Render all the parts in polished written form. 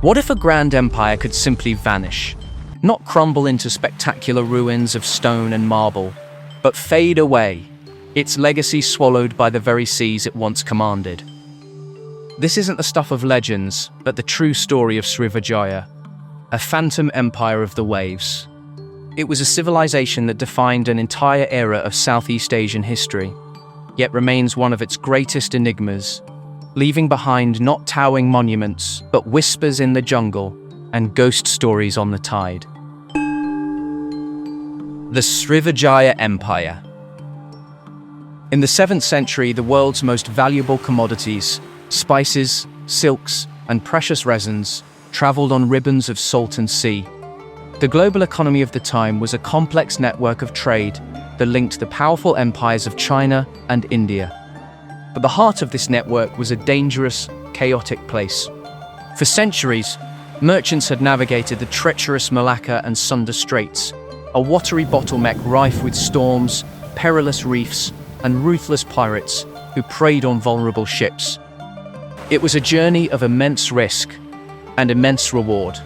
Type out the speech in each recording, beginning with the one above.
What if a grand empire could simply vanish? Not crumble into spectacular ruins of stone and marble, but fade away, its legacy swallowed by the very seas it once commanded. This isn't the stuff of legends, but the true story of Srivijaya, a phantom empire of the waves. It was a civilization that defined an entire era of Southeast Asian history, yet remains one of its greatest enigmas, leaving behind not towering monuments, but whispers in the jungle and ghost stories on the tide. The Srivijaya Empire. In the 7th century, the world's most valuable commodities, spices, silks, and precious resins, traveled on ribbons of salt and sea. The global economy of the time was a complex network of trade that linked the powerful empires of China and India. But the heart of this network was a dangerous, chaotic place. For centuries, merchants had navigated the treacherous Malacca and Sunda straits, a watery bottleneck rife with storms, perilous reefs, and ruthless pirates who preyed on vulnerable ships. It was a journey of immense risk and immense reward,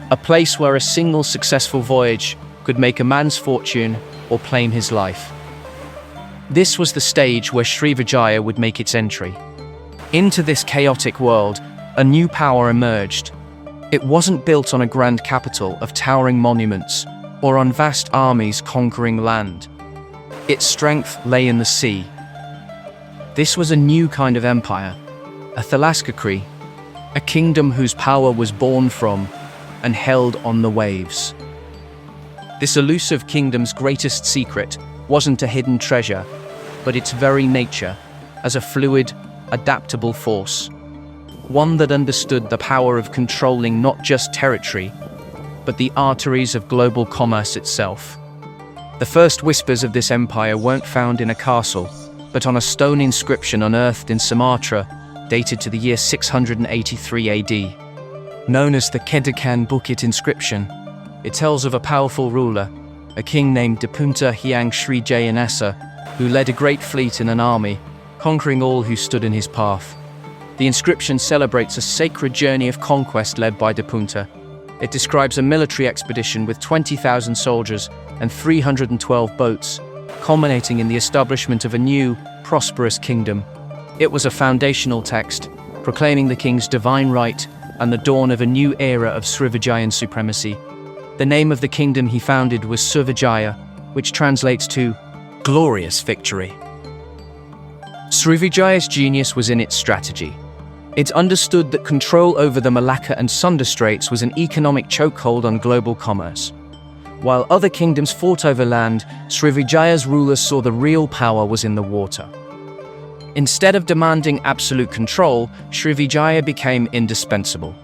a place where a single successful voyage could make a man's fortune or claim his life. This was the stage where Srivijaya would make its entry. Into this chaotic world, a new power emerged. It wasn't built on a grand capital of towering monuments or on vast armies conquering land. Its strength lay in the sea. This was a new kind of empire, a Thalassocracy, a kingdom whose power was born from and held on the waves. This elusive kingdom's greatest secret wasn't a hidden treasure, but its very nature as a fluid, adaptable force. One that understood the power of controlling not just territory, but the arteries of global commerce itself. The first whispers of this empire weren't found in a castle, but on a stone inscription unearthed in Sumatra, dated to the year 683 AD. Known as the Kedukan Bukit inscription, it tells of a powerful ruler, a king named Dipunta Hyang Srijayanasa, who led a great fleet and an army, conquering all who stood in his path. The inscription celebrates a sacred journey of conquest led by Dipunta. It describes a military expedition with 20,000 soldiers and 312 boats, culminating in the establishment of a new, prosperous kingdom. It was a foundational text, proclaiming the king's divine right and the dawn of a new era of Srivijayan supremacy. The name of the kingdom he founded was Srivijaya, which translates to glorious victory. Srivijaya's genius was in its strategy. It understood that control over the Malacca and Sunda straits was an economic chokehold on global commerce. While other kingdoms fought over land, Srivijaya's rulers saw the real power was in the water. Instead of demanding absolute control, Srivijaya became indispensable.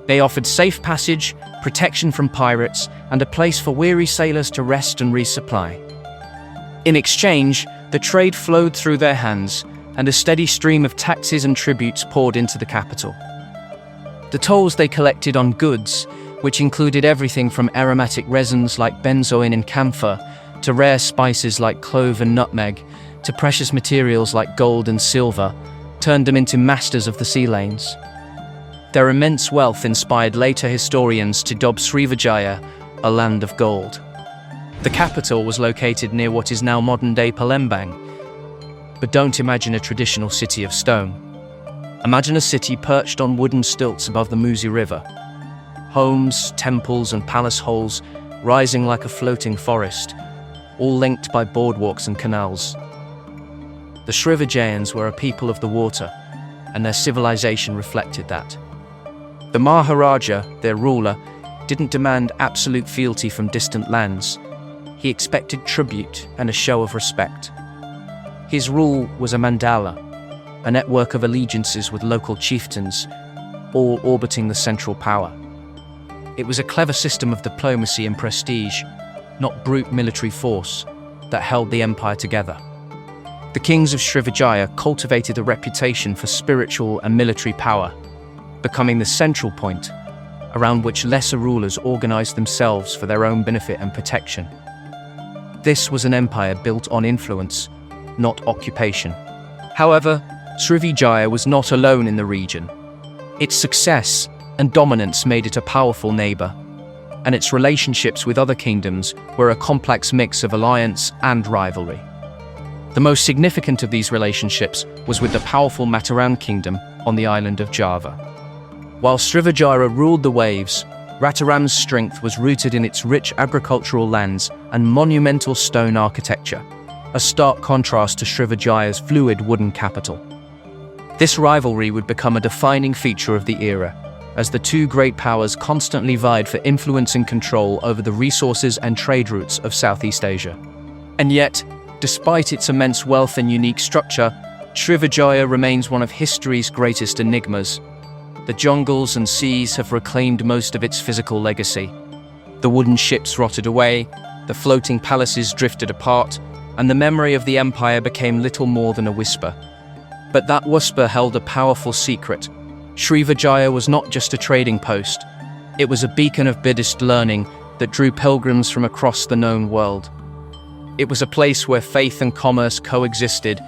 They offered safe passage, protection from pirates, and a place for weary sailors to rest and resupply. In exchange, the trade flowed through their hands, and a steady stream of taxes and tributes poured into the capital. The tolls they collected on goods, which included everything from aromatic resins like benzoin and camphor, to rare spices like clove and nutmeg, to precious materials like gold and silver, turned them into masters of the sea lanes. Their immense wealth inspired later historians to dub Srivijaya a land of gold. The capital was located near what is now modern-day Palembang. But don't imagine a traditional city of stone. Imagine a city perched on wooden stilts above the Musi River. Homes, temples, and palace halls rising like a floating forest, all linked by boardwalks and canals. The Srivijayans were a people of the water, and their civilization reflected that. The Maharaja, their ruler, didn't demand absolute fealty from distant lands. He expected tribute and a show of respect. His rule was a mandala, a network of allegiances with local chieftains, all orbiting the central power. It was a clever system of diplomacy and prestige, not brute military force, that held the empire together. The kings of Srivijaya cultivated a reputation for spiritual and military power, becoming the central point around which lesser rulers organized themselves for their own benefit and protection. This was an empire built on influence, not occupation. However, Srivijaya was not alone in the region. Its success and dominance made it a powerful neighbor, and its relationships with other kingdoms were a complex mix of alliance and rivalry. The most significant of these relationships was with the powerful Mataram Kingdom on the island of Java. While Srivijaya ruled the waves, Mataram's strength was rooted in its rich agricultural lands and monumental stone architecture, a stark contrast to Srivijaya's fluid wooden capital. This rivalry would become a defining feature of the era, as the two great powers constantly vied for influence and control over the resources and trade routes of Southeast Asia. And yet, despite its immense wealth and unique structure, Srivijaya remains one of history's greatest enigmas. The jungles and seas have reclaimed most of its physical legacy. The wooden ships rotted away, the floating palaces drifted apart, and the memory of the empire became little more than a whisper. But that whisper held a powerful secret. Srivijaya was not just a trading post. It was a beacon of Buddhist learning that drew pilgrims from across the known world. It was a place where faith and commerce coexisted,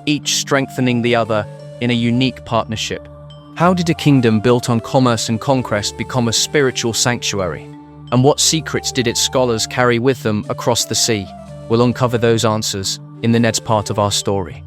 each strengthening the other in a unique partnership. How did a kingdom built on commerce and conquest become a spiritual sanctuary? And what secrets did its scholars carry with them across the sea? We'll uncover those answers in the next part of our story.